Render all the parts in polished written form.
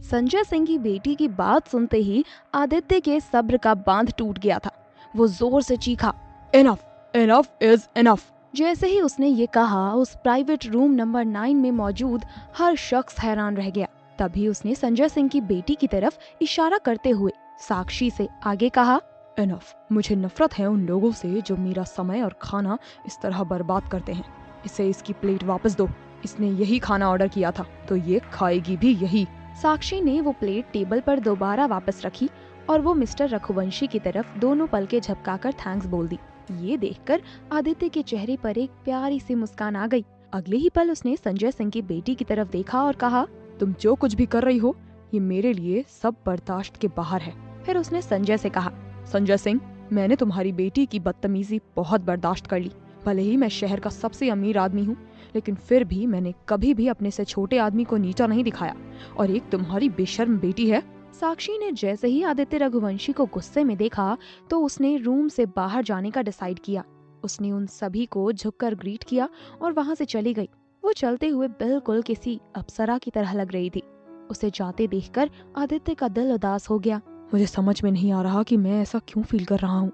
संजय सिंह की बेटी की बात सुनते ही आदित्य के सब्र का बांध टूट गया था। वो जोर से चीखा, इनफ, इनफ इज इनफ। जैसे ही उसने ये कहा, उस प्राइवेट रूम नंबर 9 में मौजूद हर शख्स हैरान रह गया। तभी उसने संजय सिंह की बेटी की तरफ इशारा करते हुए साक्षी से आगे कहा, इनफ, मुझे नफरत है उन लोगों से जो मेरा समय और खाना इस तरह बर्बाद करते हैं। इसे इसकी प्लेट वापस दो। इसने यही खाना ऑर्डर किया था तो ये खाएगी भी यही। साक्षी ने वो प्लेट टेबल पर दोबारा वापस रखी और वो मिस्टर रघुवंशी की तरफ दोनों पलकें झपकाकर थैंक्स बोल दी। ये देखकर आदित्य के चेहरे पर एक प्यारी सी मुस्कान आ गई। अगले ही पल उसने संजय सिंह की बेटी की तरफ देखा और कहा, तुम जो कुछ भी कर रही हो ये मेरे लिए सब बर्दाश्त के बाहर है। फिर उसने संजय से कहा, संजय सिंह, मैंने तुम्हारी बेटी की बदतमीजी बहुत बर्दाश्त कर ली। भले ही मैं शहर का सबसे अमीर आदमी हूँ, लेकिन फिर भी मैंने कभी भी अपने से छोटे आदमी को नीचा नहीं दिखाया। और एक तुम्हारी बेशर्म बेटी है। साक्षी ने जैसे ही आदित्य रघुवंशी को गुस्से में देखा तो उसने रूम से बाहर जाने का डिसाइड किया। उसने उन सभी को झुककर ग्रीट किया और वहां से चली गई। वो चलते हुए बिल्कुल किसी अप्सरा की तरह लग रही थी। उसे जाते देखकर आदित्य का दिल उदास हो गया। मुझे समझ में नहीं आ रहा कि मैं ऐसा क्यों फील कर रहा हूँ।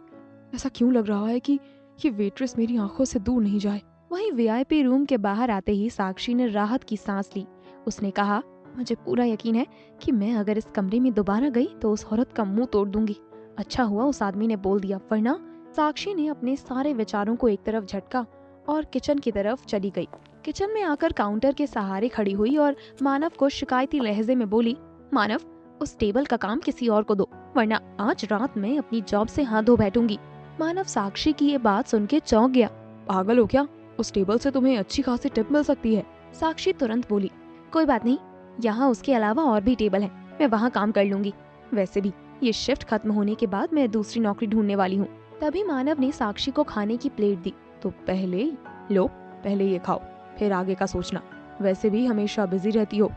ऐसा क्यों लग रहा है कि ये वेट्रेस मेरी आंखों से दूर नहीं जाए। वहीं वीआईपी रूम के बाहर आते ही साक्षी ने राहत की सांस ली। उसने कहा, मुझे पूरा यकीन है कि मैं अगर इस कमरे में दोबारा गई तो उस औरत का मुंह तोड़ दूंगी। अच्छा हुआ उस आदमी ने बोल दिया, वरना। साक्षी ने अपने सारे विचारों को एक तरफ झटका और किचन की तरफ चली गई। किचन में आकर काउंटर के सहारे खड़ी हुई और मानव को शिकायती लहजे में बोली, मानव, उस टेबल का काम किसी और को दो, वरना आज रात मैं अपनी जॉब से हाथ धो बैठूंगी। मानव साक्षी की ये बात सुन के चौंक गया। पागल हो क्या? उस टेबल से तुम्हें अच्छी खासी टिप मिल सकती है। साक्षी तुरंत बोली, कोई बात नहीं, यहाँ उसके अलावा और भी टेबल है, मैं वहाँ काम कर लूंगी। वैसे भी ये शिफ्ट खत्म होने के बाद मैं दूसरी नौकरी ढूंढने वाली हूँ। तभी मानव ने साक्षी को खाने की प्लेट दी। तो पहले ये खाओ, फिर आगे का सोचना। वैसे भी हमेशा बिजी रहती हो।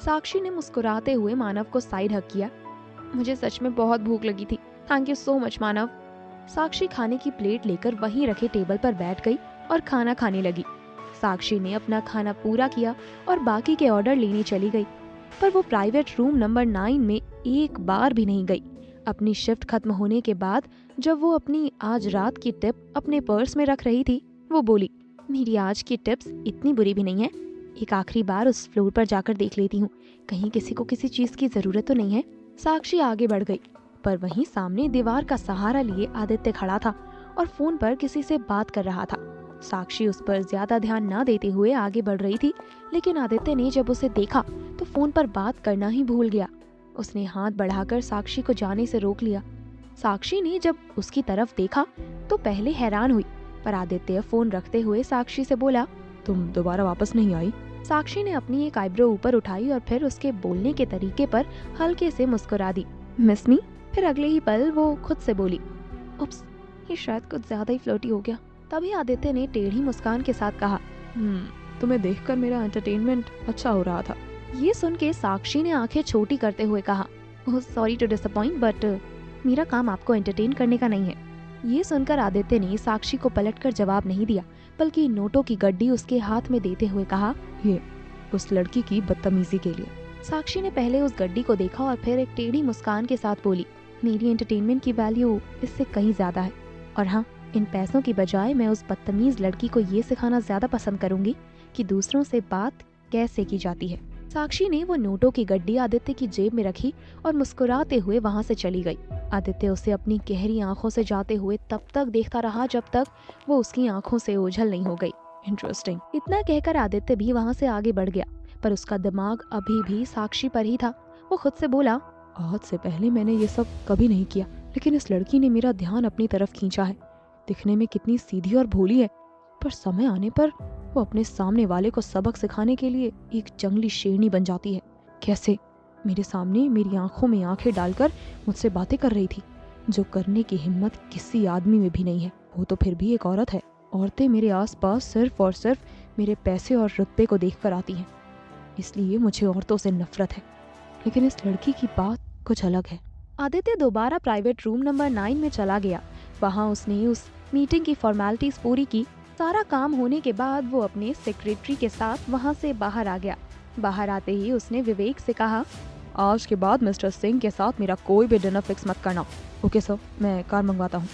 साक्षी ने मुस्कुराते हुए मानव को साइड हक किया। मुझे सच में बहुत भूख लगी थी, थैंक यू सो मच मानव। साक्षी खाने की प्लेट लेकर वहीं रखे टेबल पर बैठ गई और खाना खाने लगी। साक्षी ने अपना खाना पूरा किया और बाकी के ऑर्डर लेने चली गई, पर वो प्राइवेट रूम नंबर 9 में एक बार भी नहीं गई। अपनी शिफ्ट खत्म होने के बाद जब वो अपनी आज रात की टिप अपने पर्स में रख रही थी, वो बोली, मेरी आज की टिप्स इतनी बुरी भी नहीं है। एक आखिरी बार उस फ्लोर पर जाकर देख लेती हूँ, कहीं किसी को किसी चीज की जरूरत तो नहीं है। साक्षी आगे बढ़ गई, पर वहीं सामने दीवार का सहारा लिए आदित्य खड़ा था और फोन पर किसी से बात कर रहा था। साक्षी उस पर ज्यादा ध्यान न देते हुए आगे बढ़ रही थी, लेकिन आदित्य ने जब उसे देखा तो फोन पर बात करना ही भूल गया। उसने हाथ बढ़ाकर साक्षी को जाने से रोक लिया। साक्षी ने जब उसकी तरफ देखा तो पहले हैरान हुई, पर आदित्य फोन रखते हुए साक्षी से बोला, तुम दोबारा वापस नहीं आई? साक्षी ने अपनी एक आईब्रो ऊपर उठाई और फिर उसके बोलने के तरीके पर हल्के से मुस्कुरा दी, मिस मी। फिर अगले ही पल वो खुद से बोली, उप्स, ये शायद कुछ ज्यादा ही फ्लर्टी हो गया। तभी आदित्य ने टेढ़ी मुस्कान के साथ कहा, तुम्हें देखकर मेरा एंटरटेनमेंट अच्छा हो रहा था। ये सुन के साक्षी ने आंखें छोटी करते हुए कहा, oh sorry to disappoint, but मेरा काम आपको एंटरटेन करने का नहीं है। ये सुनकर आदित्य ने साक्षी को पलटकर जवाब नहीं दिया, बल्कि नोटों की गड्डी उसके हाथ में देते हुए कहा, ये उस लड़की की बदतमीजी के लिए। साक्षी ने पहले उस गड्डी को देखा और फिर एक टेढ़ी मुस्कान के साथ बोली, मेरी एंटरटेनमेंट की वैल्यू इससे कहीं ज्यादा है, और हाँ, इन पैसों की बजाय मैं उस बदतमीज लड़की को ये सिखाना ज्यादा पसंद करूंगी कि दूसरों से बात कैसे की जाती है। साक्षी ने वो नोटों की गड्डी आदित्य की जेब में रखी और मुस्कुराते हुए वहां से चली गई। आदित्य उसे अपनी गहरी आंखों से जाते हुए तब तक देखता रहा जब तक वो उसकी आंखों से ओझल नहीं हो गई। इंटरेस्टिंग। इतना कहकर आदित्य भी वहां से आगे बढ़ गया, पर उसका दिमाग अभी भी साक्षी पर ही था। वो खुद से बोला, आज से पहले मैंने ये सब कभी नहीं किया, लेकिन इस लड़की ने मेरा ध्यान अपनी तरफ खींचा है। दिखने में कितनी सीधी और भोली है, पर समय आने पर वो अपने सामने वाले को सबक सिखाने के लिए एक जंगली शेरनी बन जाती है। कैसे? मेरे सामने मेरी आंखों में आंखें डालकर मुझसे बातें कर रही थी, जो करने की हिम्मत किसी आदमी में भी नहीं है। वो तो फिर भी एक औरत है। औरतें मेरे आसपास सिर्फ और सिर्फ मेरे पैसे और रुतबे को देखकर आती हैं, इसलिए मुझे औरतों से नफरत है। लेकिन इस लड़की की बात कुछ अलग है। आदित्य दोबारा प्राइवेट रूम नंबर 9 में चला गया। वहाँ उसने उस मीटिंग की फॉर्मेलिटीज पूरी की। सारा काम होने के बाद वो अपने सेक्रेटरी के साथ वहाँ से बाहर आ गया। बाहर आते ही उसने विवेक से कहा, आज के बाद मिस्टर सिंह के साथ मेरा कोई भी डिनर फिक्स मत करना। ओके सर, मैं कार मंगवाता हूँ।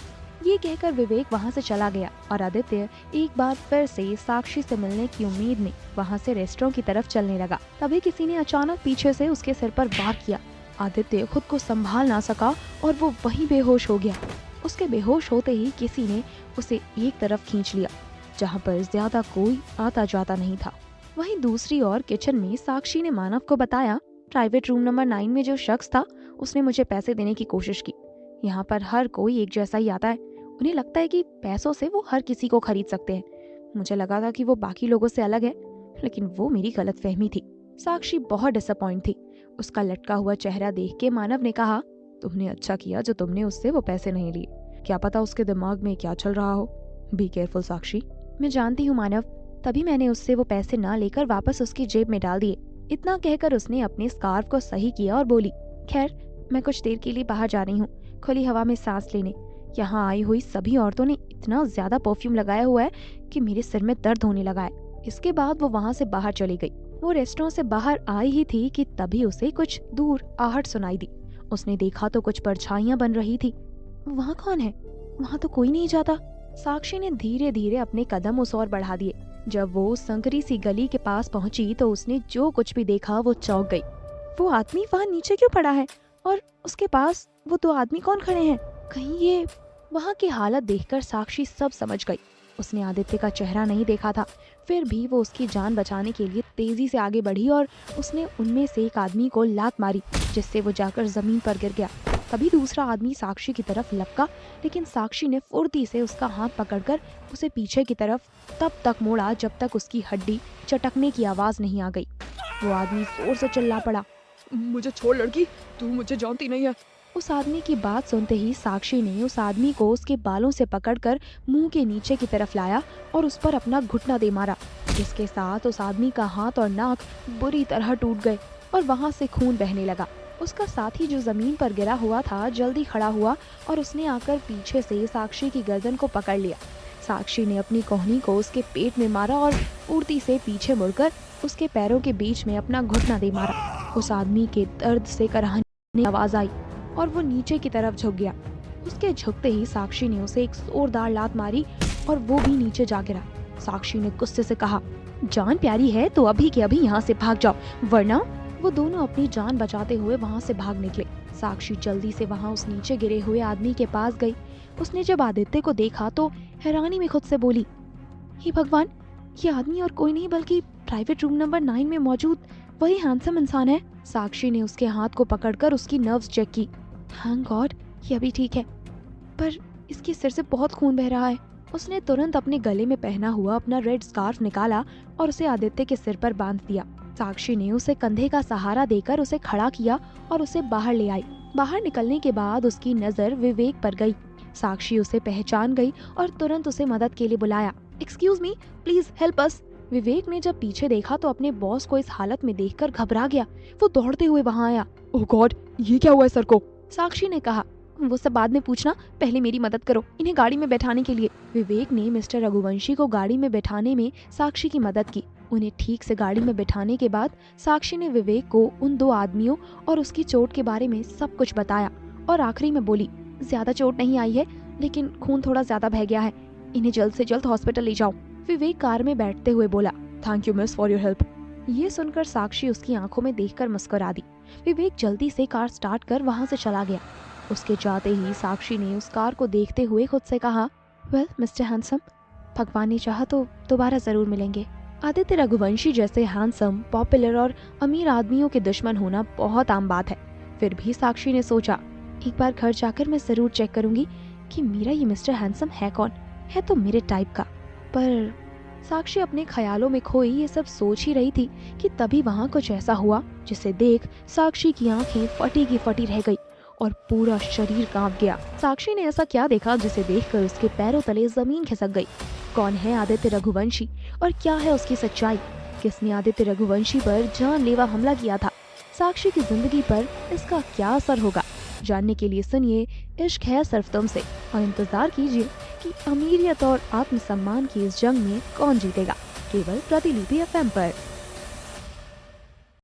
ये कहकर विवेक वहाँ से चला गया और आदित्य एक बार फिर से साक्षी से मिलने की उम्मीद में वहाँ से रेस्टोरेंट की तरफ चलने लगा। तभी किसी ने अचानक पीछे से उसके सिर पर वार किया। आदित्य खुद को संभाल ना सका और वो वहीं बेहोश हो गया। उसके बेहोश होते ही किसी ने उसे एक तरफ खींच लिया जहाँ पर ज्यादा कोई आता जाता नहीं था। वहीं दूसरी ओर किचन में साक्षी ने मानव को बताया, प्राइवेट रूम नंबर 9 में जो शख्स था उसने मुझे पैसे देने की कोशिश की। यहाँ पर हर कोई एक जैसा ही आता है। उन्हें लगता है कि पैसों से वो हर किसी को खरीद सकते हैं। मुझे लगा था कि वो बाकी लोगों से अलग है, लेकिन वो मेरी गलतफहमी थी। साक्षी बहुत डिसअपॉइंट थी। उसका लटका हुआ चेहरा देख के मानव ने कहा, तुमने अच्छा किया जो तुमने उससे वो पैसे नहीं लिए। क्या पता उसके दिमाग में क्या चल रहा हो। बी केयरफुल साक्षी। मैं जानती हूँ मानव, तभी मैंने उससे वो पैसे ना लेकर वापस उसकी जेब में डाल दिए। इतना कहकर उसने अपने स्कार्फ को सही किया और बोली, खैर मैं कुछ देर के लिए बाहर जा रही हूँ, खुली हवा में सांस लेने। यहाँ आई हुई सभी औरतों ने इतना ज्यादा परफ्यूम लगाया हुआ है कि मेरे सिर में दर्द होने लगा है। इसके बाद वो वहाँ से बाहर चली गई। वो रेस्टोरेंट से बाहर आई ही थी कि तभी उसे कुछ दूर आहट सुनाई दी। उसने देखा तो कुछ परछाइयां बन रही थी। वहाँ कौन है? वहाँ तो कोई नहीं जाता। साक्षी ने धीरे धीरे अपने कदम उस ओर बढ़ा दिए। जब वो संकरी सी गली के पास पहुंची तो उसने जो कुछ भी देखा वो चौंक गई। वो आदमी वहाँ नीचे क्यों पड़ा है और उसके पास वो दो आदमी कौन खड़े हैं? कहीं ये... वहाँ की हालत देखकर साक्षी सब समझ गई। उसने आदित्य का चेहरा नहीं देखा था, फिर भी वो उसकी जान बचाने के लिए तेजी से आगे बढ़ी और उसने उनमें से एक आदमी को लात मारी, जिससे वो जाकर जमीन पर गिर गया। तभी दूसरा आदमी साक्षी की तरफ लपका, लेकिन साक्षी ने फुर्ती से उसका हाथ पकड़कर उसे पीछे की तरफ तब तक मोड़ा जब तक उसकी हड्डी चटकने की आवाज नहीं आ गई। वो आदमी जोर से चिल्ला पड़ा, मुझे छोड़ लड़की, तू मुझे जानती नहीं है। उस आदमी की बात सुनते ही साक्षी ने उस आदमी को उसके बालों से पकड़कर मुंह के नीचे की तरफ लाया और उस पर अपना घुटना दे मारा। इसके साथ उस आदमी का हाथ और नाक बुरी तरह टूट गए और वहां से खून बहने लगा। उसका साथी जो जमीन पर गिरा हुआ था जल्दी खड़ा हुआ और उसने आकर पीछे से साक्षी की गर्दन को पकड़ लिया। साक्षी ने अपनी कोहनी को उसके पेट में मारा और फुर्ती से पीछे मुड़कर उसके पैरों के बीच में अपना घुटना दे मारा। उस आदमी के दर्द से कराहने आवाज आई और वो नीचे की तरफ झुक गया। उसके झुकते ही साक्षी ने उसे एक जोरदार लात मारी और वो भी नीचे जा गिरा। साक्षी ने गुस्से से कहा, जान प्यारी है तो अभी के अभी यहाँ से भाग जाओ, वरना... वो दोनों अपनी जान बचाते हुए वहाँ से भाग निकले। साक्षी जल्दी से वहाँ उस नीचे गिरे हुए आदमी के पास गई। उसने जब आदित्य को देखा तो हैरानी में खुद से बोली, हे भगवान, ये आदमी और कोई नहीं बल्कि प्राइवेट रूम नंबर 9 में मौजूद वही हैंडसम इंसान है। साक्षी ने उसके हाथ को पकड़कर उसकी नर्व्स चेक की। थैंक गॉड, ये अभी ठीक है, पर इसके सिर से बहुत खून बह रहा है। उसने तुरंत अपने गले में पहना हुआ अपना रेड स्कार्फ निकाला और उसे आदित्य के सिर पर बांध दिया। साक्षी ने उसे कंधे का सहारा देकर उसे खड़ा किया और उसे बाहर ले आई। बाहर निकलने के बाद उसकी नजर विवेक पर गई। साक्षी उसे पहचान गई और तुरंत उसे मदद के लिए बुलाया। Excuse me, please help us. Vivek ने जब पीछे देखा तो अपने बॉस को इस हालत में देखकर घबरा गया। वो दौड़ते हुए वहाँ आया। ओह गॉड, ये क्या हुआ है सर को? साक्षी ने कहा, वो सब बाद में पूछना, पहले मेरी मदद करो इन्हें गाड़ी में बैठाने के लिए। विवेक ने मिस्टर रघुवंशी को गाड़ी में बैठाने में साक्षी की मदद की। उन्हें ठीक से गाड़ी में बैठाने के बाद साक्षी ने विवेक को उन दो आदमियों और उसकी चोट के बारे में सब कुछ बताया और आखिरी में बोली, ज्यादा चोट नहीं आई है, लेकिन खून थोड़ा ज्यादा बह गया है, इन्हें जल्द से जल्द हॉस्पिटल ले जाओ। विवेक कार में बैठते हुए बोला, thank you miss for your help. ये सुनकर साक्षी उसकी आंखों में देखकर मुस्कुरा दी। विवेक जल्दी से कार स्टार्ट कर वहाँ से चला गया। उसके जाते ही साक्षी ने उस कार को देखते हुए खुद से कहा, वेल मिस्टर हैंडसम, भगवान ने चाहा तो दोबारा जरूर मिलेंगे। आदित्य रघुवंशी जैसे हैंडसम, पॉपुलर और अमीर आदमियों के दुश्मन होना बहुत आम बात है। फिर भी साक्षी ने सोचा, एक बार घर जाकर मैं जरूर चेक करूंगी कि मेरा ये मिस्टर हैंडसम है कौन, है तो मेरे टाइप का। पर साक्षी अपने ख्यालों में खोई ये सब सोच ही रही थी कि तभी वहाँ कुछ ऐसा हुआ जिसे देख साक्षी की आंखें फटी की फटी रह गई और पूरा शरीर कांप गया। साक्षी ने ऐसा क्या देखा जिसे देखकर उसके पैरों तले जमीन खिसक गई। कौन है आदित्य रघुवंशी और क्या है उसकी सच्चाई? किसने आदित्य रघुवंशी पर जानलेवा हमला किया था? साक्षी की जिंदगी पर इसका क्या असर होगा? जानने के लिए सुनिए इश्क है सिर्फ तुमसे और इंतजार कीजिए कि अमीरियत और आत्मसम्मान की इस जंग में कौन जीतेगा, केवल प्रतिलिपि FM पर।